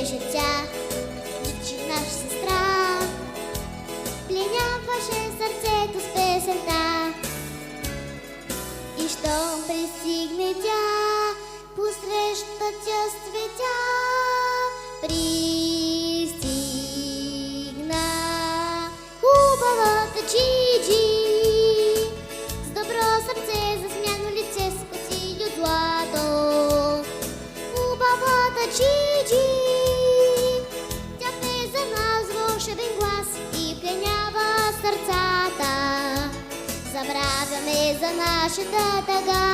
беше тя, личи наша сестра. Пленяваше сърцето с песента. И щом пристигне тя, посреща тя с цветя. Пристигна хубавата Джиджи, с добро сърце, засмяно лице, с коси от злато. Хубавата Джиджи, тя пее за нас вълшебен глас и пленява сърцата. Забравяме за нашата тъга,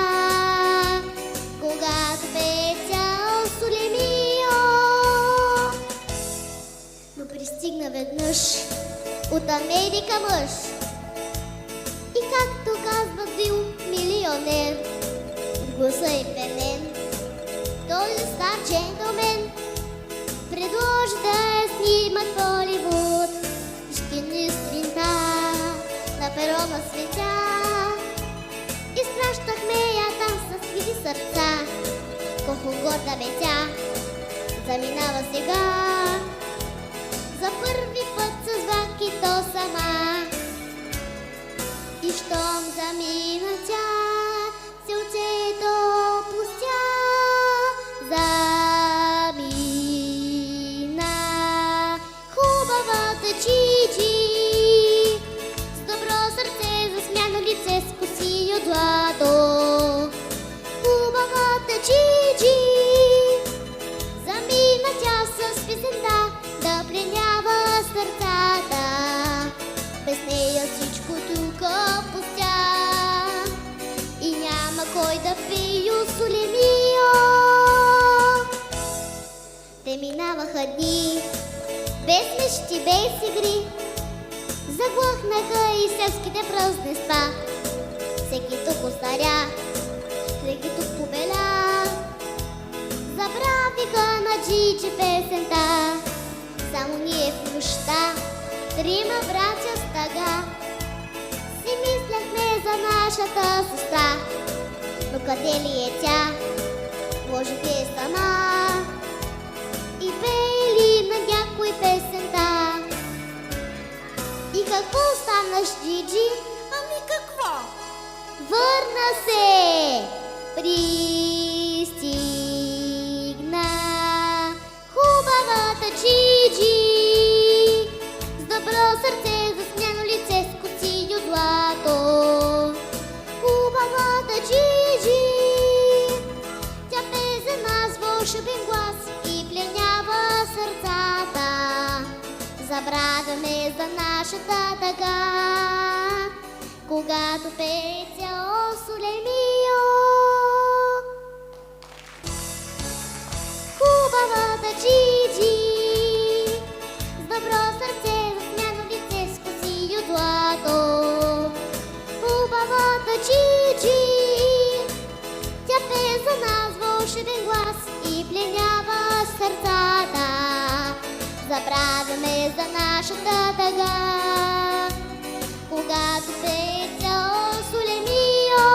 когато пее тя Солемио. Но пристигна веднъж от Америка мъж и както казва бил милионер, от гласа е пемен. Този стар джентлмен предложи да я снимат в Холивуд. Ще ни сутринта на перона светя, изпращахме я там с хиляди сърца. Колко горда бе тя, заминава сега, за първи път с влак и то сама. И щом замина тя, сърцето опустя. Замина хубавата Джиджи, с добро сърце, засмяно лице, с коси от злато. Хубавата Джиджи, замина тя с песента, да пленява сърцата. Без нея всичко тук опустя и няма кой да пее Солемио. Те минаваха дни без мечти, без игри, заглъхнаха и селските празненства. Всеки тук остаря, всеки тук побеля, забравиха на Джиджи песента. Само ние в нощта, трима братя с тъга, си мислехме за нашата сестра. Но къде ли е тя? Може би е сама и пели на някой песента. И какво стана с Джиджи? Ами какво? Върна се! Пристигна хубавата Джиджи, с добро сърце, засмяно лице, с коси от злато. Хубавата Джиджи, тя пее за нас вълшебен глас и пленява сърцата. Забравяме за нашата тъга, когато пее тя Солемио. Хубавата Джиджи, с добро сърце, засмяно лице, с коси от злато. Хубавата Джиджи, тя пее за нас вълшебен глас и пленява сърцата. Забравяме за нашата тъга, когато пее тя Солемио.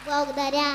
Благодаря.